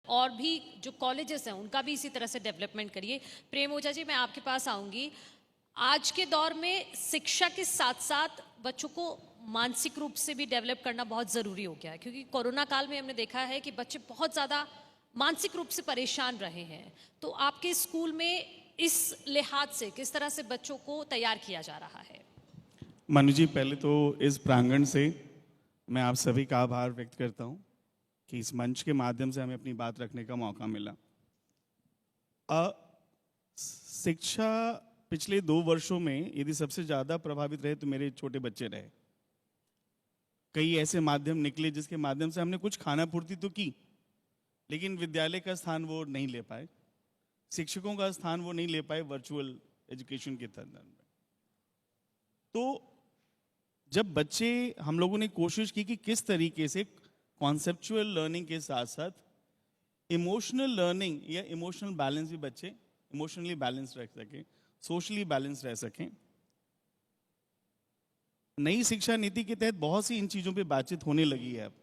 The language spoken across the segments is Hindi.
और भी जो कॉलेजेस हैं उनका भी इसी तरह से डेवलपमेंट करिए। प्रेम ओझा जी, मैं आपके पास आऊँगी। आज के दौर में शिक्षा के साथ साथ बच्चों को मानसिक रूप से भी डेवलप करना बहुत ज़रूरी हो गया है, क्योंकि कोरोना काल में हमने देखा है कि बच्चे बहुत ज़्यादा मानसिक रूप से परेशान रहे हैं। तो आपके स्कूल में इस लिहाज से किस तरह से बच्चों को तैयार किया जा रहा है? मनु जी, पहले तो इस प्रांगण से मैं आप सभी का आभार व्यक्त करता हूं कि इस मंच के माध्यम से हमें अपनी बात रखने का मौका मिला। शिक्षा पिछले 2 वर्षों में यदि सबसे ज़्यादा प्रभावित रहे तो मेरे छोटे बच्चे रहे। कई ऐसे माध्यम निकले जिसके माध्यम से हमने कुछ खाना पूर्ति तो की, लेकिन विद्यालय का स्थान वो नहीं ले पाए, शिक्षकों का स्थान वो नहीं ले पाए वर्चुअल एजुकेशन के संदर्भ में। तो जब बच्चे, हम लोगों ने कोशिश की कि किस तरीके से कॉन्सेप्चुअल लर्निंग के साथ साथ इमोशनल लर्निंग या इमोशनल बैलेंस भी बच्चे इमोशनली बैलेंस रह सकें, सोशली बैलेंस रह सकें। नई शिक्षा नीति के तहत बहुत सी इन चीज़ों पे बातचीत होने लगी है। अब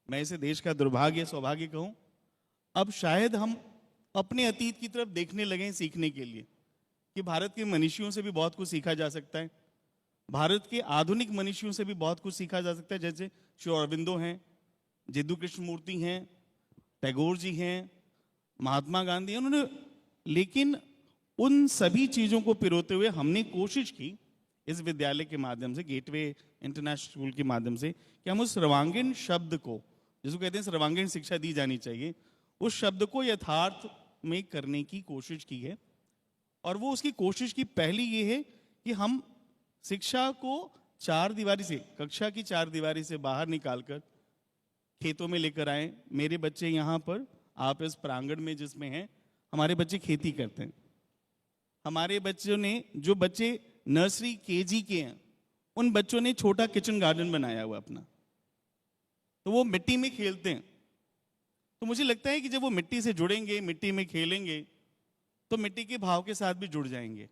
मैं इसे देश का दुर्भाग्य सौभाग्य कहूँ, अब शायद हम अपने अतीत की तरफ देखने लगे सीखने के लिए कि भारत के मनीषियों से भी बहुत कुछ सीखा जा सकता है, भारत के आधुनिक मनीषियों से भी बहुत कुछ सीखा जा सकता है। जैसे श्री अरविंदो हैं, जयदु कृष्णमूर्ति हैं, टैगोर जी हैं, महात्मा गांधी हैं, उन्होंने, लेकिन उन सभी चीज़ों को पिरोते हुए हमने कोशिश की इस विद्यालय के माध्यम से, गेटवे इंटरनेशनल स्कूल के माध्यम से, कि हम उस सर्वांगीण शब्द को, जिसको कहते हैं सर्वांगीण शिक्षा दी जानी चाहिए, उस शब्द को यथार्थ में करने की कोशिश की है। और वो उसकी कोशिश की पहली ये है कि हम शिक्षा को चार दीवारी से, कक्षा की चार दीवारी से बाहर निकालकर खेतों में लेकर आए। मेरे बच्चे यहाँ पर, आप इस प्रांगण में जिसमें हैं, हमारे बच्चे खेती करते हैं। हमारे बच्चों ने, जो बच्चे नर्सरी केजी के हैं, उन बच्चों ने छोटा किचन गार्डन बनाया हुआ अपना, तो वो मिट्टी में खेलते हैं। तो मुझे लगता है कि जब वो मिट्टी से जुड़ेंगे, मिट्टी में खेलेंगे, तो मिट्टी के भाव के साथ भी जुड़ जाएंगे।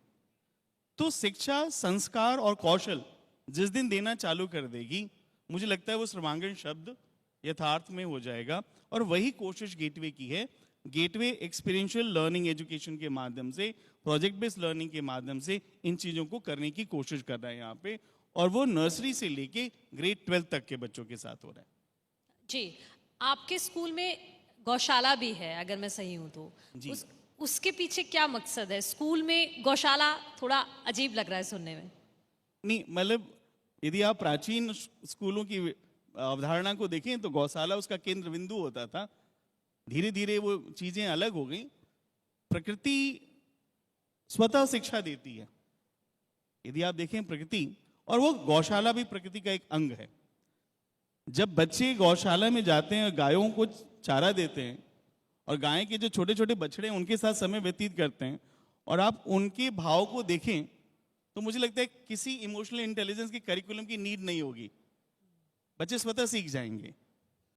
तो शिक्षा, संस्कार और कौशल जिस दिन देना चालू कर देगी, मुझे लगता है वो सर्वांगीण शब्द यथार्थ में हो जाएगा। और वही कोशिश गेटवे की है। गेटवे एक्सपीरियंशियल लर्निंग एजुकेशन के माध्यम से, प्रोजेक्ट बेस्ड लर्निंग के माध्यम से इन चीज़ों को करने की कोशिश कर रहा है यहाँ पे, और वो नर्सरी से लेके ग्रेड 12 तक के बच्चों के साथ हो रहा है। जी, आपके स्कूल में गौशाला भी है, अगर मैं सही हूँ तो। उसके पीछे क्या मकसद है? स्कूल में गौशाला थोड़ा अजीब लग रहा है सुनने में। नहीं, मतलब यदि आप प्राचीन स्कूलों की अवधारणा को देखें तो गौशाला उसका केंद्र बिंदु होता था। धीरे धीरे वो चीजें अलग हो गई। प्रकृति स्वतः शिक्षा देती है, यदि आप देखें प्रकृति, और वो गौशाला भी प्रकृति का एक अंग है। जब बच्चे गौशाला में जाते हैं और गायों को चारा देते हैं, और गाय के जो छोटे छोटे बछड़े हैं उनके साथ समय व्यतीत करते हैं, और आप उनके भाव को देखें, तो मुझे लगता है किसी इमोशनल इंटेलिजेंस की करिकुलम की नीड नहीं होगी, बच्चे स्वतः सीख जाएंगे।